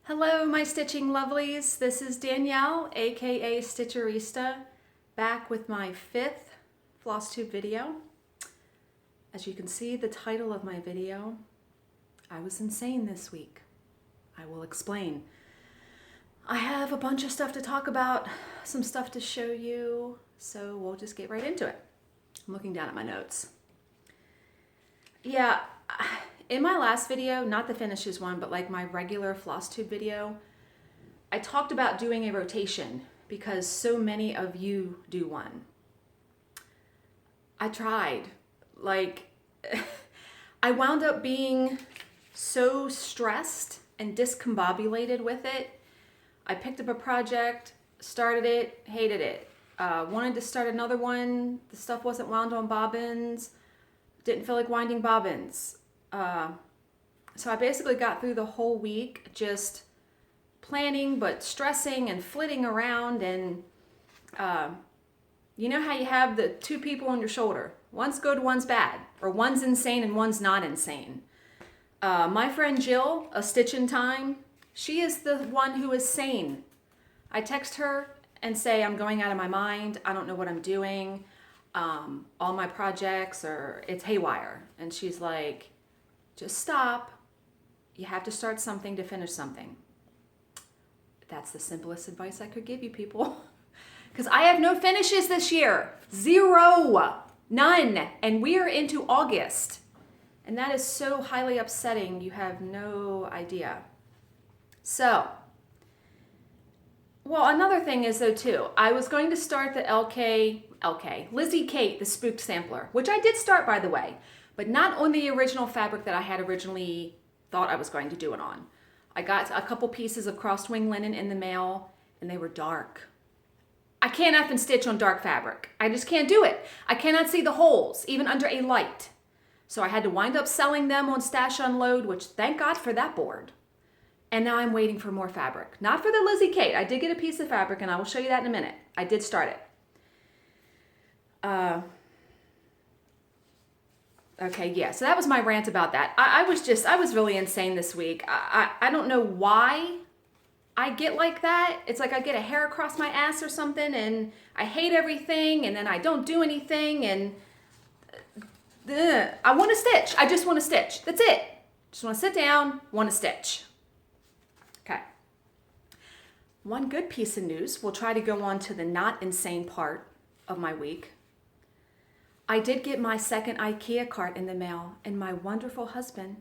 Hello, my stitching lovelies. This is Danielle, aka Stitcherista, back with my 5th Flosstube video. As you can see, the title of my video, I was insane this week. I will explain. I have a bunch of stuff to talk about, some stuff to show you, so we'll just get right into it. I'm looking down at my notes. Yeah, in my last video, not the finishes one, but like my regular Flosstube video, I talked about doing a rotation because so many of you do one. I tried. I wound up being so stressed and discombobulated with it. I picked up a project, started it, hated it. Wanted to start another one. The stuff wasn't wound on bobbins. Didn't feel like winding bobbins. So I basically got through the whole week just planning but stressing and flitting around, and you know how you have the two people on your shoulder. One's good, one's bad, or one's insane and one's not insane. My friend Jill, a Stitch in Time, she is the one who is sane. I text her and say, I'm going out of my mind. I don't know what I'm doing. All my projects it's haywire. And she's like, just stop. You have to start something to finish something. That's the simplest advice I could give you, people. Because I have no finishes this year. 0. None. And we are into August. And that is so highly upsetting. You have no idea. So, well, another thing is though too, I was going to start the Lizzie Kate, the Spooked Sampler, which I did start, by the way, but not on the original fabric that I had originally thought I was going to do it on. I got a couple pieces of crosswing linen in the mail and they were dark. I can't effing stitch on dark fabric. I just can't do it. I cannot see the holes, even under a light. So I had to wind up selling them on Stash Unload, which thank God for that board. And now I'm waiting for more fabric. Not for the Lizzie Kate. I did get a piece of fabric and I will show you that in a minute. I did start it. Okay, yeah, so that was my rant about that. I was really insane this week. I don't know why I get like that. It's like I get a hair across my ass or something and I hate everything and then I don't do anything and I want to stitch. I just want to stitch. That's it. Just want to sit down, want to stitch. Okay. One good piece of news. We'll try to go on to the not insane part of my week. I did get my second IKEA cart in the mail, and my wonderful husband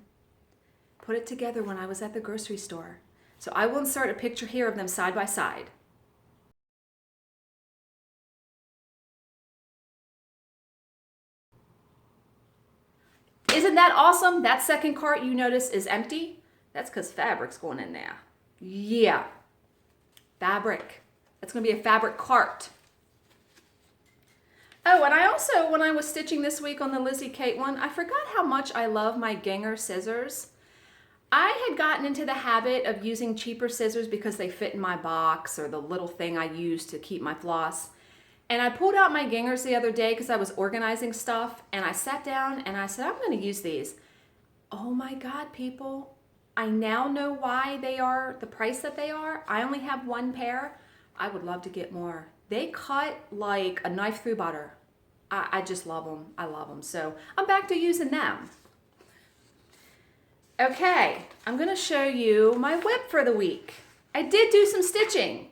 put it together when I was at the grocery store. So I will insert a picture here of them side by side. Isn't that awesome? That second cart you notice is empty. That's because fabric's going in there. Yeah, fabric. That's going to be a fabric cart. Oh, and I also, when I was stitching this week on the Lizzie Kate one, I forgot how much I love my Ginger scissors. I had gotten into the habit of using cheaper scissors because they fit in my box or the little thing I use to keep my floss. And I pulled out my Gingers the other day because I was organizing stuff, and I sat down and I said, I'm going to use these. Oh my God, people. I now know why they are the price that they are. I only have one pair. I would love to get more. They cut like a knife through butter. I just love them. I love them. So I'm back to using them. Okay, I'm going to show you my whip for the week. I did do some stitching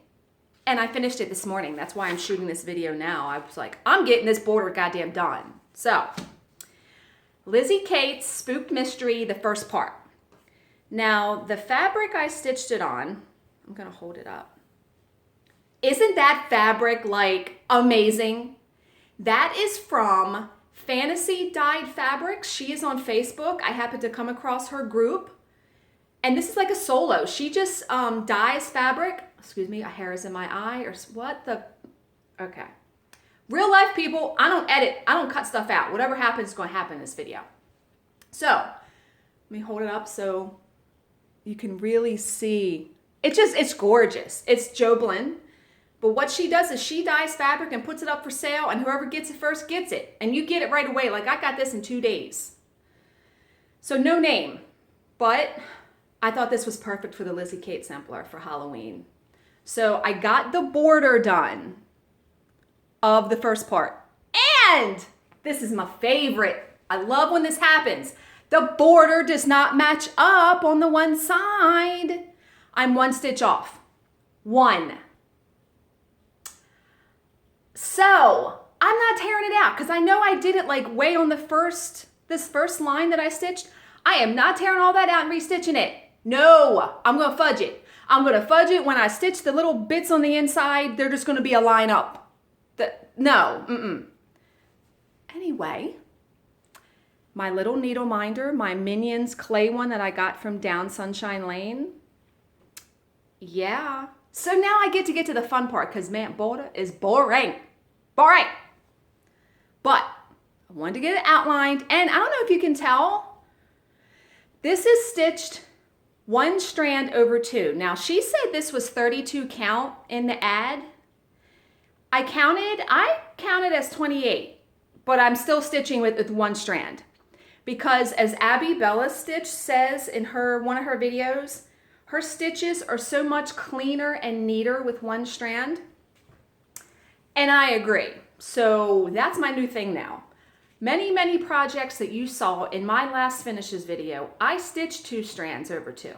and I finished it this morning. That's why I'm shooting this video now. I was like, I'm getting this border goddamn done. So, Lizzie Kate's Spooked Mystery, the first part. Now, the fabric I stitched it on, I'm going to hold it up. Isn't that fabric like amazing? That is from Fantasy Dyed Fabrics. She is on Facebook. I happened to come across her group. And this is like a solo. She just dyes fabric. Excuse me, a hair is in my eye or what the, okay. Real life people, I don't edit. I don't cut stuff out. Whatever happens is going to happen in this video. So, let me hold it up so you can really see. It's gorgeous. It's Joblin. But what she does is she dyes fabric and puts it up for sale, and whoever gets it first gets it. And you get it right away. Like I got this in 2 days. So no name, but I thought this was perfect for the Lizzie Kate sampler for Halloween. So I got the border done of the first part. And this is my favorite. I love when this happens. The border does not match up on the one side. I'm one stitch off. One. So I'm not tearing it out because I know I did it like way on the this first line that I stitched. I am not tearing all that out and restitching it. No, I'm going to fudge it. I'm going to fudge it when I stitch the little bits on the inside. They're just going to be a line up. No. Anyway, my little needle minder, my Minions clay one that I got from Down Sunshine Lane. Yeah. So now I get to the fun part because, man, border is boring. Boring. But I wanted to get it outlined. And I don't know if you can tell. This is stitched one strand over two. Now, she said this was 32 count in the ad. I counted as 28, but I'm still stitching with one strand. Because as Abby Bella Stitch says in one of her videos, her stitches are so much cleaner and neater with one strand. And I agree. So that's my new thing now. Many projects that you saw in my last finishes video, I stitched two strands over two.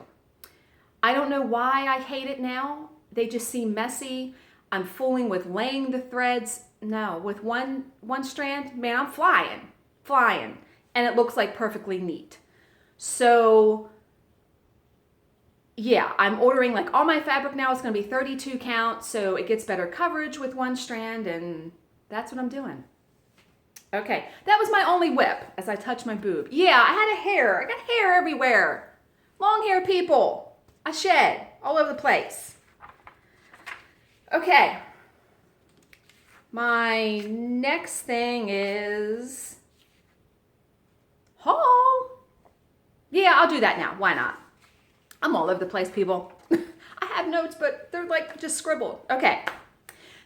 I don't know why I hate it now. They just seem messy. I'm fooling with laying the threads. No, with one strand, man, I'm flying. And it looks like perfectly neat. So yeah, I'm ordering like all my fabric now is going to be 32 count, so it gets better coverage with one strand, and that's what I'm doing. Okay, that was my only whip as I touch my boob. Yeah, I had a hair. I got hair everywhere. Long hair people. I shed all over the place. Okay. My next thing is haul. Yeah, I'll do that now. Why not? I'm all over the place, people. I have notes, but they're like just scribbled. Okay.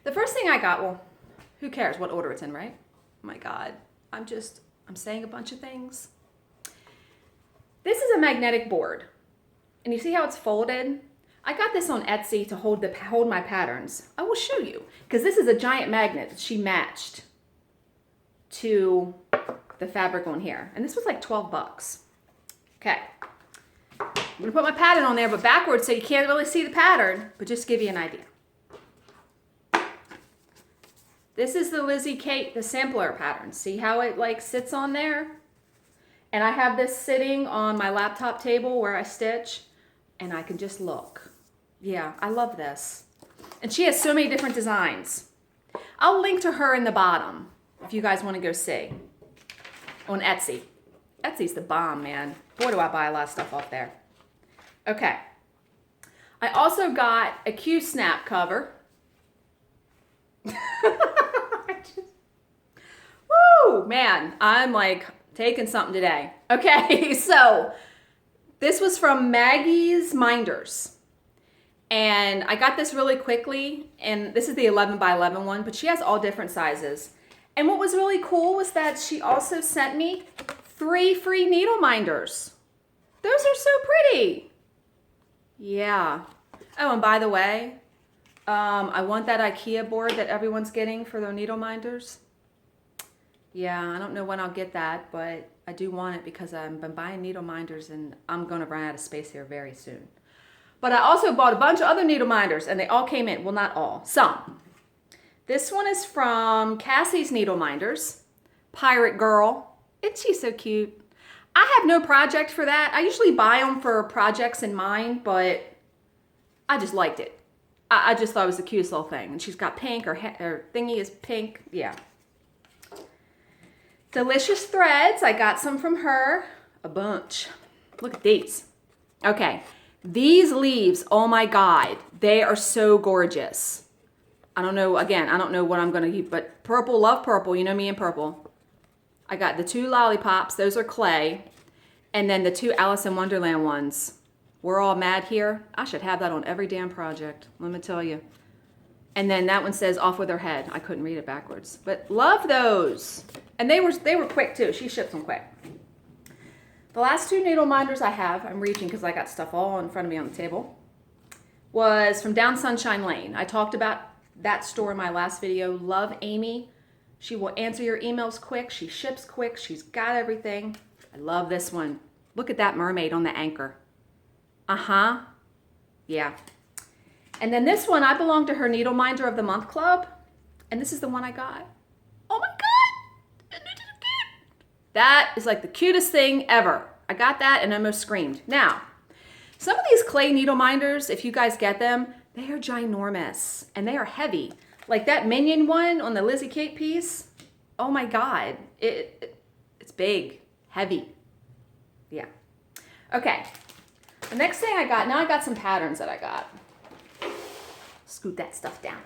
The first thing I got, well, who cares what order it's in, right? Oh my God. I'm saying a bunch of things. This is a magnetic board. And you see how it's folded? I got this on Etsy to hold my patterns. I will show you because this is a giant magnet that she matched to the fabric on here. And this was like 12 bucks. Okay. I'm gonna put my pattern on there, but backwards so you can't really see the pattern, but just to give you an idea. This is the Lizzie Kate, the sampler pattern. See how it like sits on there? And I have this sitting on my laptop table where I stitch, and I can just look. Yeah, I love this. And she has so many different designs. I'll link to her in the bottom if you guys want to go see on Etsy. Etsy's the bomb, man. Boy, do I buy a lot of stuff off there. Okay. I also got a Q-snap cover. Woo, man, I'm like taking something today. Okay, so this was from Maggie's Minders. And I got this really quickly, and this is the 11 by 11 one, but she has all different sizes. And what was really cool was that she also sent me 3 free needle minders. Those are so pretty. Yeah. Oh, and by the way, I want that IKEA board that everyone's getting for their needle minders. Yeah, I don't know when I'll get that, but I do want it because I've been buying needle minders and I'm going to run out of space here very soon. But I also bought a bunch of other needle minders and they all came in. Well, not all. Some. This one is from Cassie's Needle Minders. Pirate Girl. Isn't she so cute? I have no project for that. I usually buy them for projects in mind, but I just liked it. I just thought it was the cutest little thing. And she's got pink, her thingy is pink. Yeah. Delicious Threads. I got some from her. A bunch. Look at these. Okay. These leaves, oh my God. They are so gorgeous. I don't know, again, I don't know what I'm going to keep, but purple, love purple. You know me and purple. I got the 2 lollipops. Those are clay. And then the 2 Alice in Wonderland ones. We're all mad here. I should have that on every damn project. Let me tell you. And then that one says off with her head. I couldn't read it backwards. But love those. And they were quick too. She shipped them quick. The last two needle minders I have, I'm reaching because I got stuff all in front of me on the table, was from Down Sunshine Lane. I talked about that store in my last video. Love Amy. She will answer your emails quick. She ships quick. She's got everything. I love this one. Look at that mermaid on the anchor. Uh-huh. Yeah. And then this one, I belong to her Needle Minder of the Month Club. And this is the one I got. Oh my God. That is like the cutest thing ever. I got that and almost screamed. Now, some of these clay needle minders, if you guys get them, they are ginormous and they are heavy. Like that Minion one on the Lizzie Kate piece. Oh my God. It's big, heavy. Yeah. Okay. The next thing I got, now I got some patterns that I got. Scoot that stuff down.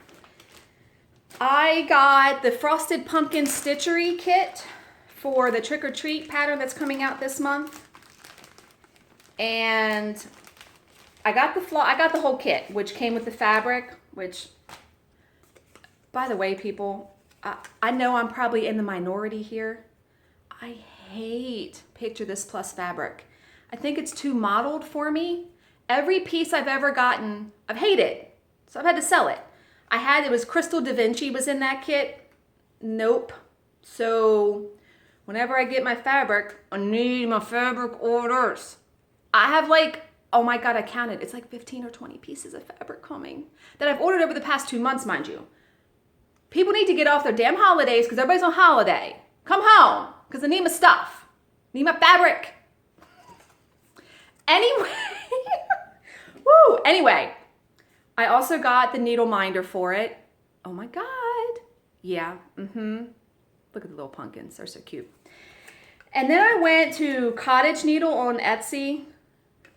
I got the Frosted Pumpkin Stitchery Kit for the Trick or Treat pattern that's coming out this month. And I got the whole kit, which came with the fabric, which, by the way, people, I know I'm probably in the minority here. I hate Picture This Plus fabric. I think it's too modeled for me. Every piece I've ever gotten, I've hated, so I've had to sell it. It was Crystal Da Vinci was in that kit. Nope. So whenever I get my fabric, I need my fabric orders. I have like, oh my God, I counted. It's like 15 or 20 pieces of fabric coming that I've ordered over the past 2 months, mind you. People need to get off their damn holidays because everybody's on holiday. Come home because I need my stuff. Need my fabric. Anyway, woo. Anyway, I also got the needle minder for it. Oh my God. Yeah. Look at the little pumpkins. They're so cute. And then I went to Cottage Needle on Etsy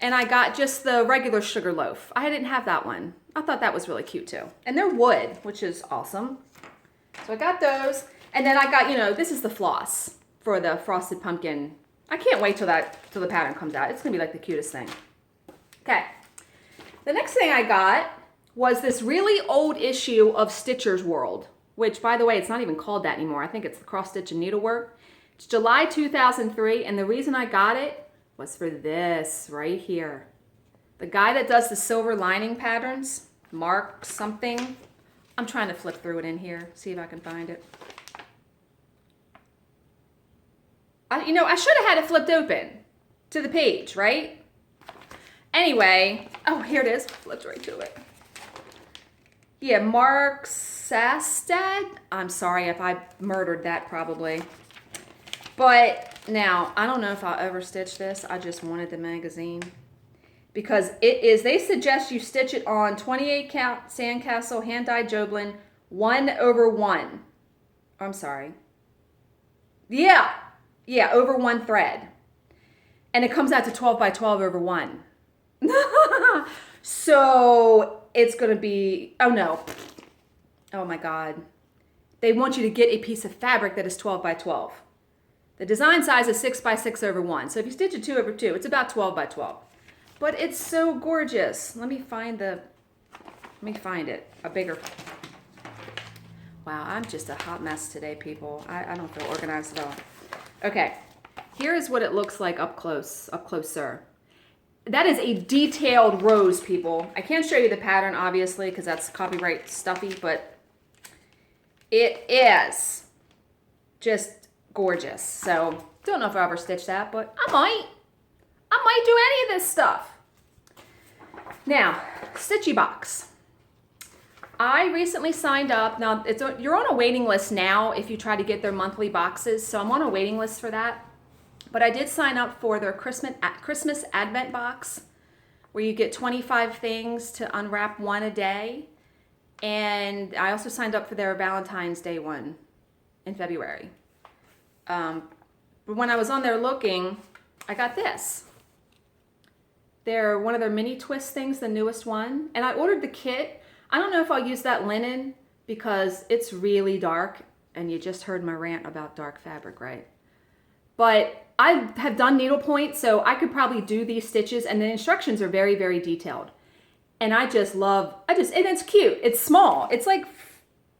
and I got just the regular sugar loaf. I didn't have that one. I thought that was really cute too. And they're wood, which is awesome. So I got those. And then I got, this is the floss for the frosted pumpkin. I can't wait till the pattern comes out. It's gonna be like the cutest thing. Okay. The next thing I got was this really old issue of Stitcher's World, which, by the way, it's not even called that anymore. I think it's the Cross Stitch and Needlework. It's July 2003, and the reason I got it was for this right here. The guy that does the silver lining patterns, Mark something. I'm trying to flip through it in here, see if I can find it. I should have had it flipped open to the page, right? Anyway, oh, here it is. Flipped right to it. Yeah, Mark Sastad. I'm sorry if I murdered that probably. But now, I don't know if I'll ever stitch this. I just wanted the magazine. Because they suggest you stitch it on 28 count Sandcastle hand-dyed Joblin 1/1. I'm sorry. Yeah, over 1 thread. And it comes out to 12 by 12 over 1. So it's going to be, oh no. Oh my God. They want you to get a piece of fabric that is 12 by 12. The design size is 6 by 6 over 1. So if you stitch it 2 over 2, it's about 12 by 12. But it's so gorgeous. Let me find it. A bigger. Wow, I'm just a hot mess today, people. I don't feel organized at all. Okay, here is what it looks like up closer. That is a detailed rose, people. I can't show you the pattern, obviously, because that's copyright stuffy, but it is just gorgeous. So, don't know if I'll ever stitch that, but I might do any of this stuff. Now, Stitchy Box. I recently signed up. Now, you're on a waiting list now if you try to get their monthly boxes, so I'm on a waiting list for that. But I did sign up for their Christmas Advent box, where you get 25 things to unwrap one a day. And I also signed up for their Valentine's Day one in February. But when I was on there looking, I got this. They're one of their mini twist things, the newest one. And I ordered the kit. I don't know if I'll use that linen because it's really dark. And you just heard my rant about dark fabric, right? But I have done needlepoint, so I could probably do these stitches, and the instructions are very, very detailed. And and it's cute. It's small. It's like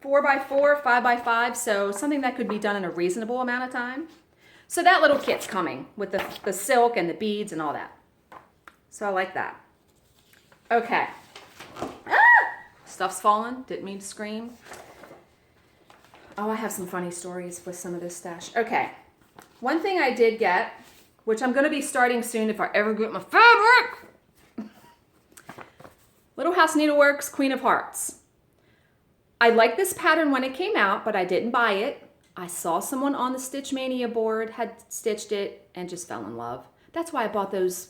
4 by 4, 5 by 5, so something that could be done in a reasonable amount of time. So that little kit's coming with the silk and the beads and all that. So I like that. Okay. Ah! Stuff's falling. Didn't mean to scream. Oh, I have some funny stories with some of this stash. Okay. One thing I did get, which I'm going to be starting soon if I ever get my fabric. Little House Needleworks Queen of Hearts. I liked this pattern when it came out, but I didn't buy it. I saw someone on the Stitch Mania board had stitched it and just fell in love. That's why I bought those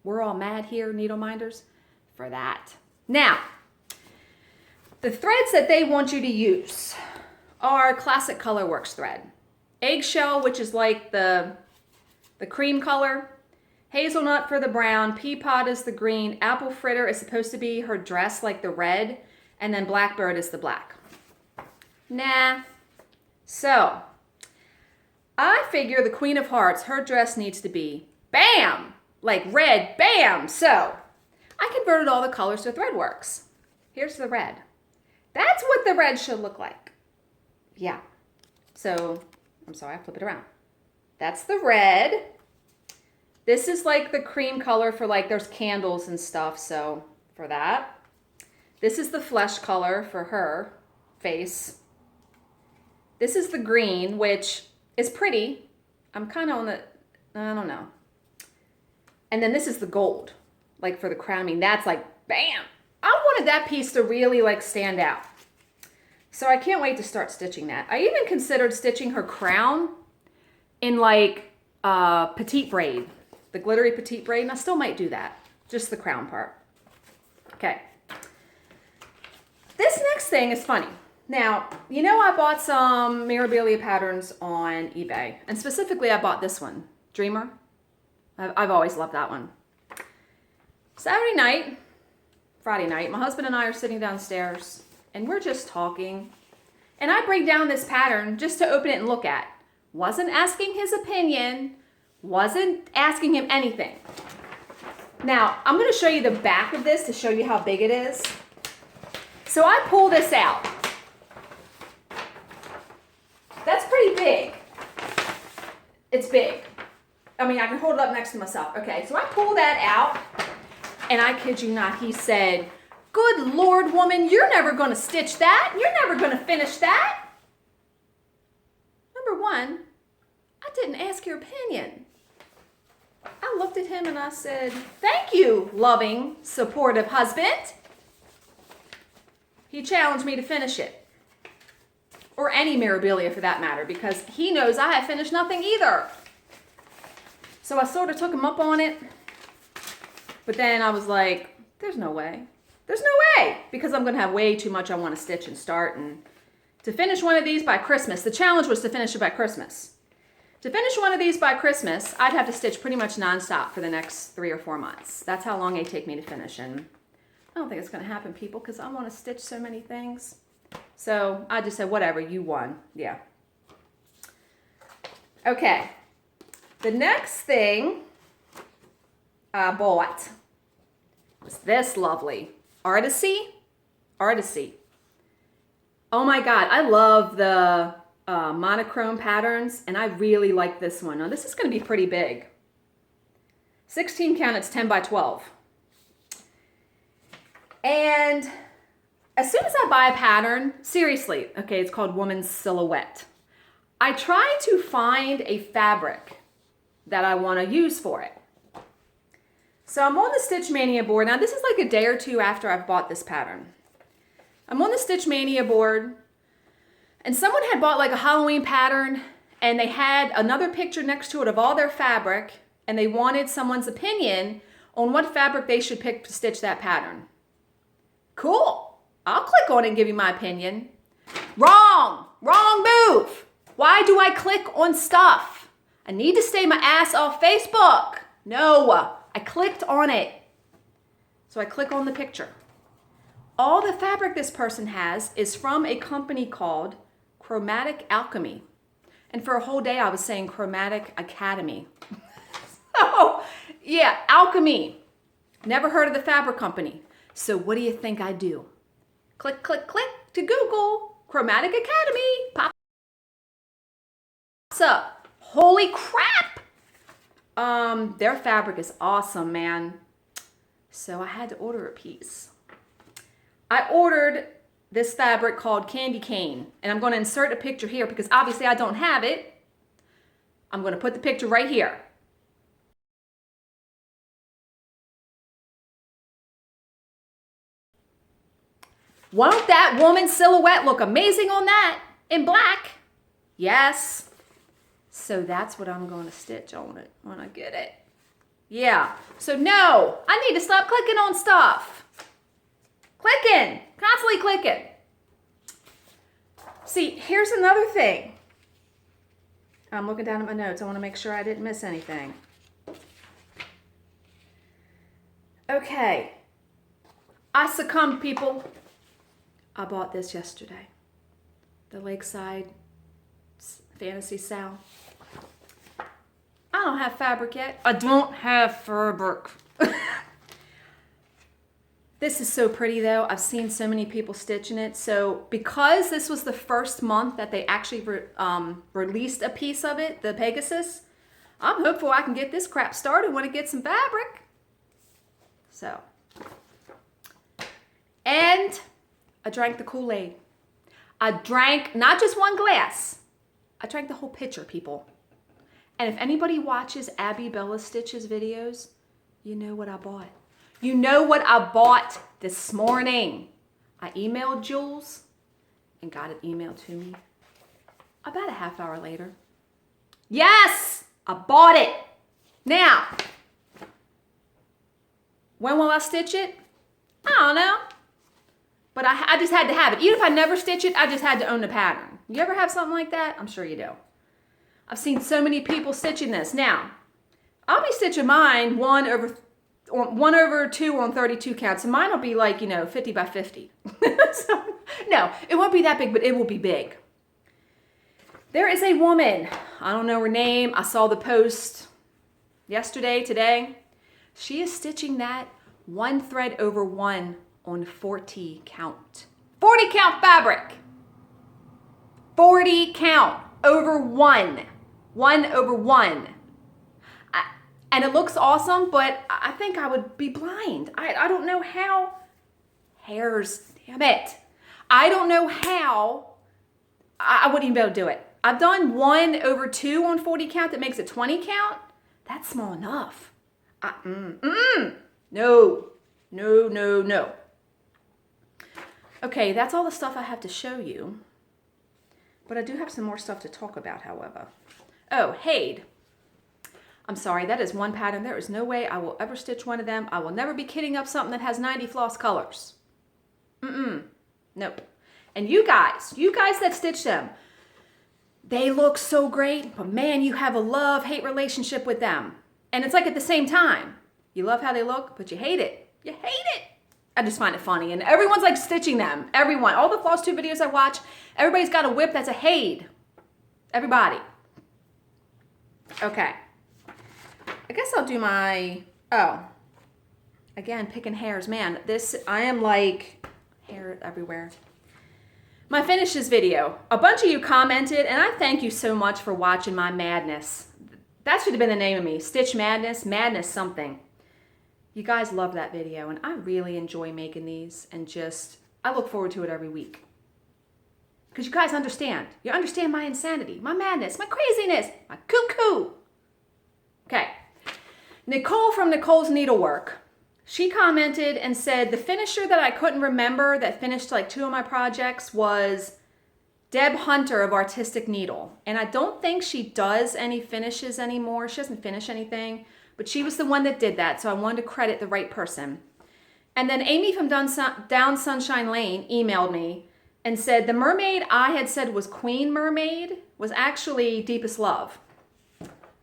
We're All Mad Here needle minders for that. Now, the threads that they want you to use are Classic Colorworks thread. Eggshell, which is like the cream color. Hazelnut for the brown. Pea pod is the green. Apple fritter is supposed to be her dress, like the red. And then Blackbird is the black. Nah. So, I figure the Queen of Hearts, her dress needs to be bam! Like red, bam! So, I converted all the colors to Threadworks. Here's the red. That's what the red should look like. Yeah. So, I'm sorry, I flip it around. That's the red. This is like the cream color for like, there's candles and stuff, so for that. This is the flesh color for her face. This is the green, which is pretty. I'm kind of on the, I don't know. And then this is the gold, like for the crown. I mean, that's like, bam. I wanted that piece to really like stand out. So I can't wait to start stitching that. I even considered stitching her crown in like petite braid, the glittery petite braid, and I still might do that, just the crown part. Okay. This next thing is funny. Now, you know I bought some memorabilia patterns on eBay, and specifically I bought this one, Dreamer. I've always loved that one. Saturday night, Friday night, my husband and I are sitting downstairs, and we're just talking, and I bring down this pattern just to open it and look at. Wasn't asking his opinion, wasn't asking him anything. Now, I'm going to show you the back of this to show you how big it is. So I pull this out. That's pretty big. It's big. I mean, I can hold it up next to myself. Okay, so I pull that out, and I kid you not, he said, "Good Lord, woman, you're never going to stitch that. You're never going to finish that." Number one, I didn't ask your opinion. I looked at him and I said, "Thank you, loving, supportive husband." He challenged me to finish it. Or any memorabilia for that matter, because he knows I have finished nothing either. So I sort of took him up on it. But then I was like, there's no way. There's no way, because I'm going to have way too much I want to stitch and start. And to finish one of these by Christmas, the challenge was to finish it by Christmas. To finish one of these by Christmas, I'd have to stitch pretty much nonstop for the next 3 or 4 months. That's how long it'd take me to finish. And I don't think it's going to happen, people, because I want to stitch so many things. So I just said, whatever, you won. Yeah. Okay. The next thing I bought was this lovely Artisy. Oh my God, I love the monochrome patterns, and I really like this one. Now this is going to be pretty big. 16 count, it's 10 by 12. And as soon as I buy a pattern, seriously, okay, it's called Woman's Silhouette. I try to find a fabric that I want to use for it. So I'm on the Stitch Mania board. Now this is like a day or two after I've bought this pattern. I'm on the Stitch Mania board, and someone had bought like a Halloween pattern, and they had another picture next to it of all their fabric, and they wanted someone's opinion on what fabric they should pick to stitch that pattern. Cool. I'll click on it and give you my opinion. Wrong move. Why do I click on stuff? I need to stay my ass off Facebook. No, I clicked on it. So I click on the picture. All the fabric this person has is from a company called Chromatic Alchemy. And for a whole day I was saying Chromatic Academy. So, yeah, Alchemy. Never heard of the fabric company. So what do you think I do? Click, click, click to Google Chromatic Academy. Pops up. Holy crap! Their fabric is awesome, man. So I had to order a piece. I ordered this fabric called Candy Cane, and I'm going to insert a picture here because obviously I don't have it. I'm going to put the picture right here. Won't that woman's silhouette look amazing on that in black? Yes. So that's what I'm going to stitch on it when I get it. Yeah. So no, I need to stop clicking on stuff. Clicking, constantly clicking. See, here's another thing. I'm looking down at my notes. I want to make sure I didn't miss anything. Okay. I succumbed, people. I bought this yesterday. The Lakeside Fantasy Sal. I don't have fabric yet. I don't have fabric. This is so pretty though. I've seen so many people stitching it. So because this was the first month that they actually released a piece of it, the Pegasus, I'm hopeful I can get this crap started when it gets some fabric. So, and I drank the Kool-Aid. I drank not just one glass. I drank the whole pitcher, people. And if anybody watches Abby Bella Stitches videos, you know what I bought. You know what I bought this morning. I emailed Jules and got it emailed to me about a half hour later. Yes, I bought it. Now, when will I stitch it? I don't know. But I just had to have it. Even if I never stitch it, I just had to own the pattern. You ever have something like that? I'm sure you do. I've seen so many people stitching this. Now, I'll be stitching mine 1 over 2 on 32 count. So mine will be like, 50 by 50. So, no, it won't be that big, but it will be big. There is a woman, I don't know her name. I saw the post yesterday, today. She is stitching that 1 thread over 1 on 40 count. 40 count fabric. 40 count over 1. 1 over 1. And it looks awesome, but I think I would be blind. I don't know how. Hairs, damn it. I don't know how I wouldn't even be able to do it. I've done 1 over 2 on 40 count that makes it 20 count. That's small enough. No. Okay, that's all the stuff I have to show you. But I do have some more stuff to talk about, however. Oh, Hade. I'm sorry, that is one pattern. There is no way I will ever stitch one of them. I will never be kitting up something that has 90 floss colors. Nope. And you guys that stitch them, they look so great, but man, you have a love-hate relationship with them. And it's like at the same time. You love how they look, but you hate it. You hate it. I just find it funny. And everyone's like stitching them. Everyone. All the Flosstube videos I watch, everybody's got a whip that's a Hade. Everybody. Okay. I guess I'll do my, again, picking hairs. Man, I am like, hair everywhere. My finishes video. A bunch of you commented, and I thank you so much for watching my madness. That should have been the name of me. Stitch Madness, Madness something. You guys love that video, and I really enjoy making these, and I look forward to it every week. Because you guys understand. You understand my insanity, my madness, my craziness, my cuckoo. Okay. Nicole from Nicole's Needlework. She commented and said, the finisher that I couldn't remember that finished like 2 of my projects was Deb Hunter of Artistic Needle. And I don't think she does any finishes anymore. She doesn't finish anything. But she was the one that did that, so I wanted to credit the right person. And then Amy from Down Sunshine Lane emailed me and said the mermaid I had said was Queen Mermaid was actually Deepest Love.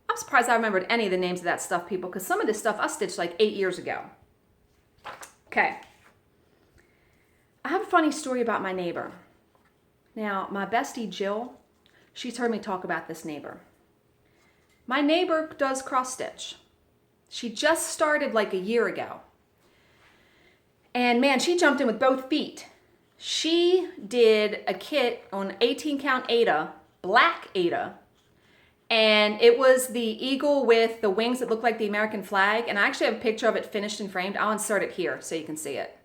I'm surprised I remembered any of the names of that stuff, people, because some of this stuff I stitched like 8 years ago. Okay. I have a funny story about my neighbor. Now, my bestie Jill, she's heard me talk about this neighbor. My neighbor does cross stitch. She just started like a year ago. And man, she jumped in with both feet. She did a kit on 18 count Aida, black Aida, And it was the eagle with the wings that look like the American flag. And I actually have a picture of it finished and framed. I'll insert it here so you can see it.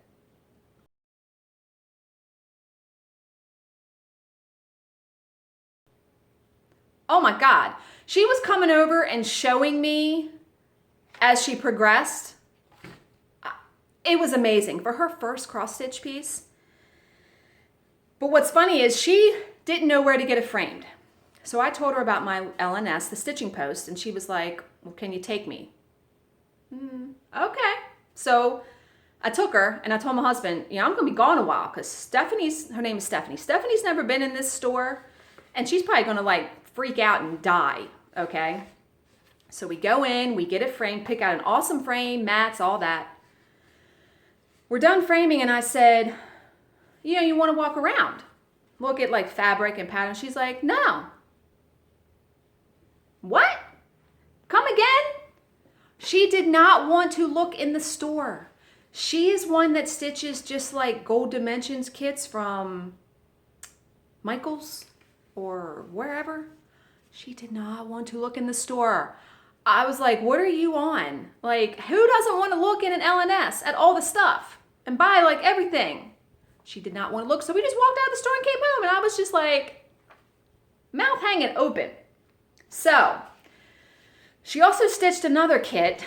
Oh my God. She was coming over and showing me as she progressed. It was amazing for her first cross stitch piece. But what's funny is she didn't know where to get it framed. So I told her about my LNS, the stitching post, and she was like, well, can you take me? Okay. So I took her and I told my husband, I'm going to be gone a while because her name is Stephanie. Stephanie's never been in this store and she's probably going to like freak out and die. Okay. So we go in, we get it framed, pick out an awesome frame, mats, all that. We're done framing and I said, you want to walk around, look at like fabric and pattern. She's like, no. What? Come again? She did not want to look in the store. She is one that stitches just like Gold Dimensions kits from Michael's or wherever. She did not want to look in the store. I was like, what are you on? Like, who doesn't want to look in an LNS at all the stuff and buy like everything? She did not want to look. So we just walked out of the store and came home and I was just like, mouth hanging open. So she also stitched another kit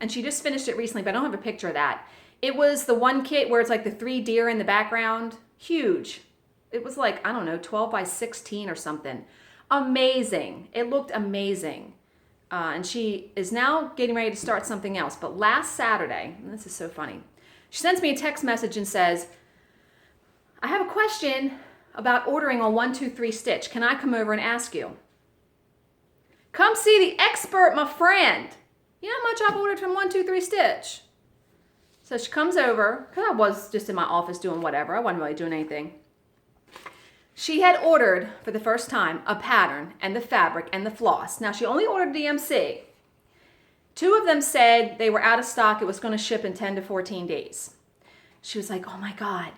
and she just finished it recently, but I don't have a picture of that. It was the one kit where it's like the 3 deer in the background. Huge. It was like, I don't know, 12 by 16 or something. Amazing. It looked amazing. And she is now getting ready to start something else. But last Saturday, and this is so funny, she sends me a text message and says, I have a question about ordering on 123 Stitch. Can I come over and ask you? Come see the expert, my friend. You know how much I've ordered from 123 Stitch? So she comes over, because I was just in my office doing whatever. I wasn't really doing anything. She had ordered, for the first time, a pattern and the fabric and the floss. Now, she only ordered DMC. 2 of them said they were out of stock. It was going to ship in 10 to 14 days. She was like, oh my God,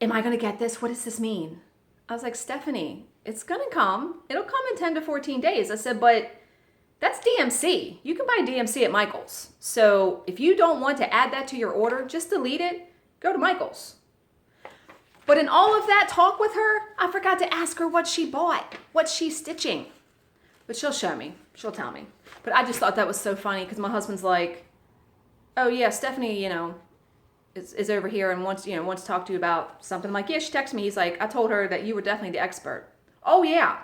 am I going to get this? What does this mean? I was like, Stephanie, it's going to come. It'll come in 10 to 14 days. I said, but that's DMC. You can buy DMC at Michael's. So if you don't want to add that to your order, just delete it. Go to Michael's. But in all of that talk with her, I forgot to ask her what she bought, what she's stitching. But she'll show me. She'll tell me. But I just thought that was so funny because my husband's like, oh yeah, Stephanie, is over here and wants to talk to you about something. I'm like, yeah, she texted me. He's like, I told her that you were definitely the expert. Oh yeah,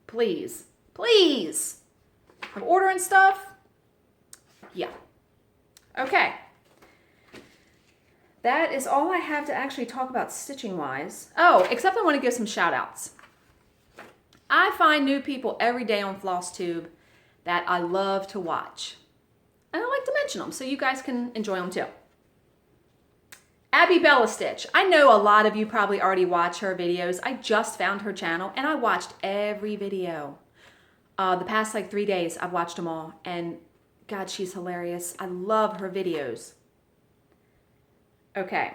please. I'm ordering stuff. Yeah. Okay. That is all I have to actually talk about stitching wise. Oh, except I want to give some shout outs. I find new people every day on Flosstube that I love to watch. And I like to mention them so you guys can enjoy them too. Abby Bella Stitch. I know a lot of you probably already watch her videos. I just found her channel and I watched every video. The past 3 days, I've watched them all. And God, she's hilarious. I love her videos. Okay.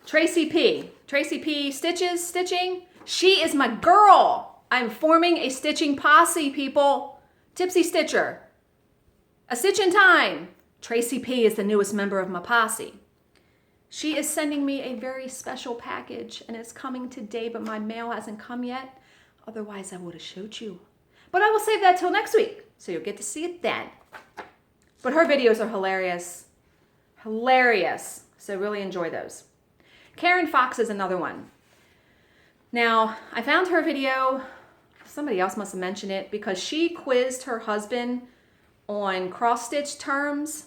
Tracy P. Tracy P. Stitching. She is my girl. I'm forming a stitching posse, people. Tipsy Stitcher. A Stitch in Time. Tracy P. is the newest member of my posse. She is sending me a very special package and it's coming today, but my mail hasn't come yet. Otherwise, I would have showed you. But I will save that till next week, so you'll get to see it then. But her videos are hilarious. Hilarious. So really enjoy those. Karen Fox is another one. Now, I found her video. Somebody else must have mentioned it because she quizzed her husband on cross-stitch terms,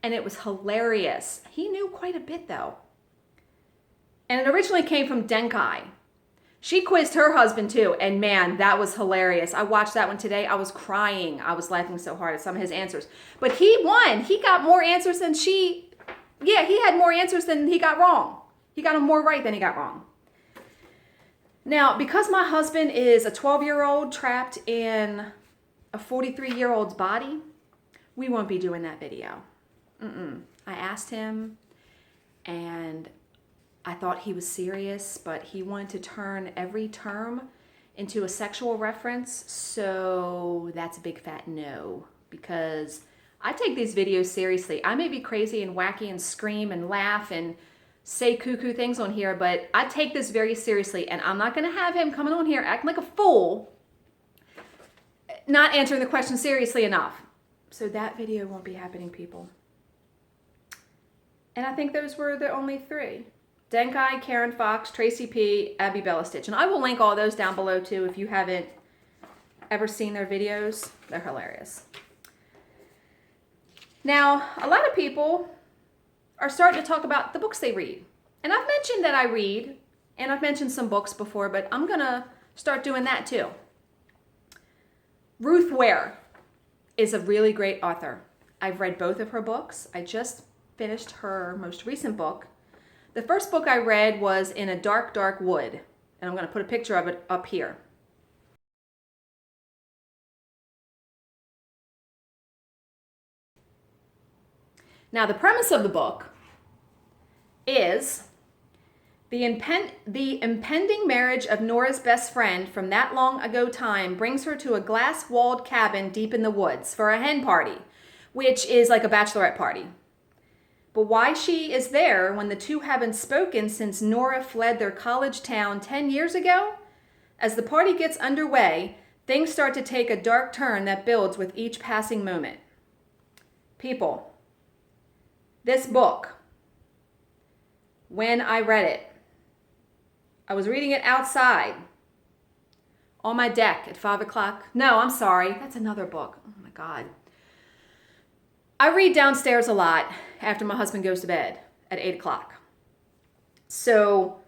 and it was hilarious. He knew quite a bit, though. And it originally came from Denkai. She quizzed her husband, too, and man, that was hilarious. I watched that one today. I was crying. I was laughing so hard at some of his answers. But he won. He got more answers than she... Yeah, he had more answers than he got wrong. He got them more right than he got wrong. Now, because my husband is a 12-year-old trapped in a 43-year-old's body, we won't be doing that video. I asked him, and I thought he was serious, but he wanted to turn every term into a sexual reference, so that's a big fat no, because I take these videos seriously. I may be crazy and wacky and scream and laugh and say cuckoo things on here, but I take this very seriously, and I'm not gonna have him coming on here acting like a fool, not answering the question seriously enough. So that video won't be happening, people. And I think those were the only 3. Denkai, Karen Fox, Tracy P, Abby Bella Stitch. And I will link all those down below too if you haven't ever seen their videos. They're hilarious. Now, a lot of people are starting to talk about the books they read. And I've mentioned that I read, and I've mentioned some books before, but I'm gonna start doing that too. Ruth Ware is a really great author. I've read both of her books. I just finished her most recent book. The first book I read was In a Dark, Dark Wood, and I'm going to put a picture of it up here. Now, the premise of the book is the impending marriage of Nora's best friend from that long ago time brings her to a glass-walled cabin deep in the woods for a hen party, which is like a bachelorette party. But why she is there when the two haven't spoken since Nora fled their college town 10 years ago? As the party gets underway, things start to take a dark turn that builds with each passing moment. People, this book, when I read it, I was reading it outside on my deck at 5 o'clock. No, I'm sorry. That's another book. Oh my God. I read downstairs a lot after my husband goes to bed at 8 o'clock. So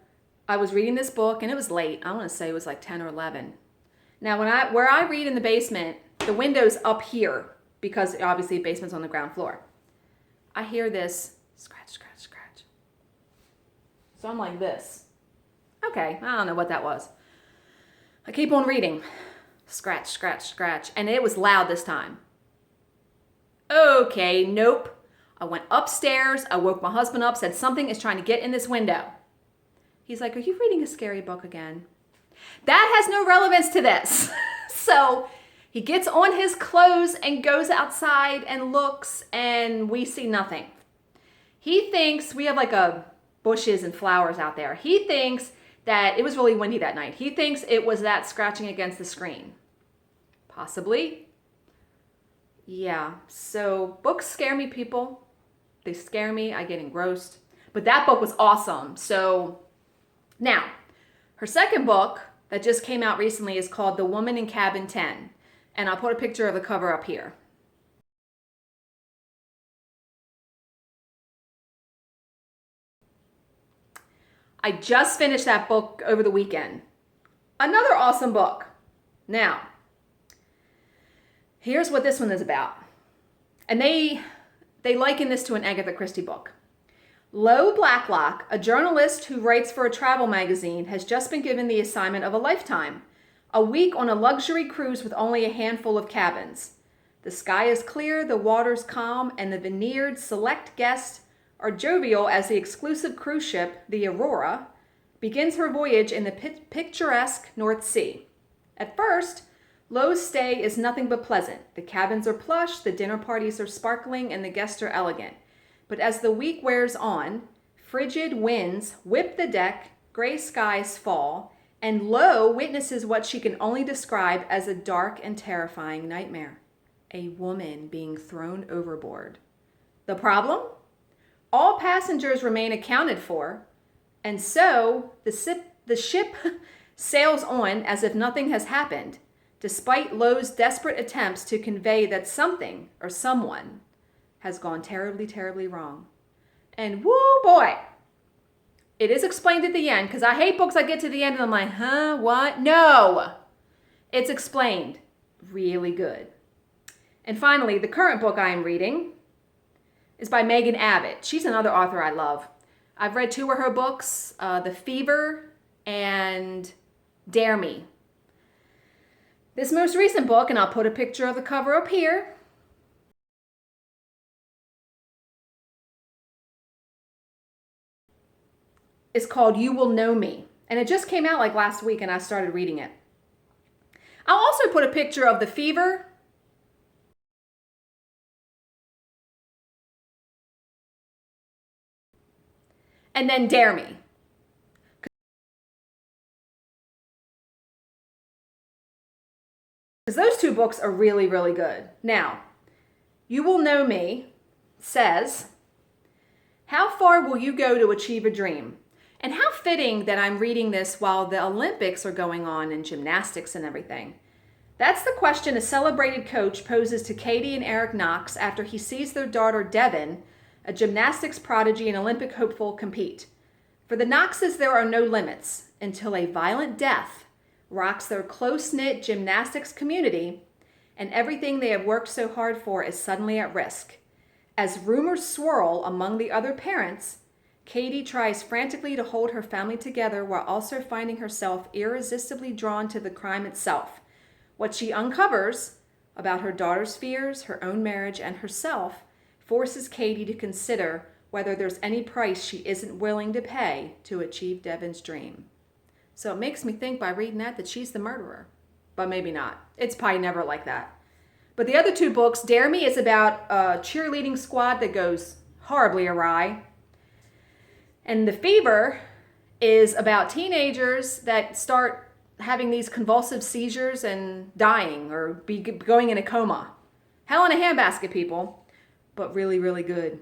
I was reading this book and it was late. I want to say it was like 10 or 11. Now, where I read in the basement, the window's up here because obviously the basement's on the ground floor. I hear this scratch, scratch, scratch. So I'm like this. Okay, I don't know what that was. I keep on reading. Scratch, scratch, scratch. And it was loud this time. Okay, nope. I went upstairs. I woke my husband up, said something is trying to get in this window. He's like, are you reading a scary book again? That has no relevance to this. So he gets on his clothes and goes outside and looks, and we see nothing. He thinks we have like bushes and flowers out there. He thinks that it was really windy that night. He thinks it was that scratching against the screen. Possibly. Yeah, so books scare me, people. They scare me. I get engrossed. But that book was awesome. So now, her second book that just came out recently is called The Woman in Cabin 10. And I'll put a picture of the cover up here. I just finished that book over the weekend. Another awesome book. Now, here's what this one is about. And they liken this to an Agatha Christie book. Lo Blacklock, a journalist who writes for a travel magazine, has just been given the assignment of a lifetime. A week on a luxury cruise with only a handful of cabins. The sky is clear, the water's calm, and the veneered select guests are jovial as the exclusive cruise ship, the Aurora, begins her voyage in the picturesque North Sea. At first, Lo's stay is nothing but pleasant. The cabins are plush, the dinner parties are sparkling, and the guests are elegant. But as the week wears on, frigid winds whip the deck, gray skies fall, and Lo witnesses what she can only describe as a dark and terrifying nightmare. A woman being thrown overboard. The problem? All passengers remain accounted for, and so the ship sails on as if nothing has happened, despite Lo's desperate attempts to convey that something or someone has gone terribly, terribly wrong. And woo boy, it is explained at the end, because I hate books I get to the end and I'm like, huh, what? No, it's explained really good. And finally, the current book I am reading is by Megan Abbott. She's another author I love. I've read 2 of her books, The Fever and Dare Me. This most recent book, and I'll put a picture of the cover up here, is called You Will Know Me. And it just came out like last week and I started reading it. I'll also put a picture of the fever and then Dare Me. Because those two books are really, really good. Now, You Will Know Me says, how far will you go to achieve a dream? And how fitting that I'm reading this while the Olympics are going on and gymnastics and everything. That's the question a celebrated coach poses to Katie and Eric Knox after he sees their daughter Devin, a gymnastics prodigy and Olympic hopeful, compete. For the Knoxes, there are no limits until a violent death rocks their close-knit gymnastics community and everything they have worked so hard for is suddenly at risk. As rumors swirl among the other parents, Katie tries frantically to hold her family together while also finding herself irresistibly drawn to the crime itself. What she uncovers about her daughter's fears, her own marriage, and herself forces Katie to consider whether there's any price she isn't willing to pay to achieve Devin's dream. So it makes me think by reading that she's the murderer. But maybe not. It's probably never like that. But the other two books, Dare Me is about a cheerleading squad that goes horribly awry. And The Fever is about teenagers that start having these convulsive seizures and dying or going in a coma. Hell in a handbasket, people. But really, really good.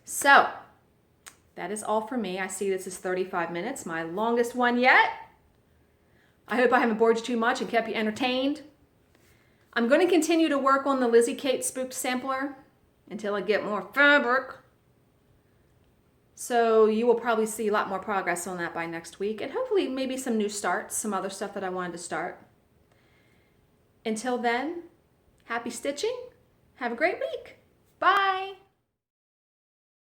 So, that is all for me. I see this is 35 minutes, my longest one yet. I hope I haven't bored you too much and kept you entertained. I'm going to continue to work on the Lizzie Kate Spooked sampler until I get more fabric. So you will probably see a lot more progress on that by next week, and hopefully maybe some new starts, some other stuff that I wanted to start. Until then, happy stitching. Have a great week. Bye.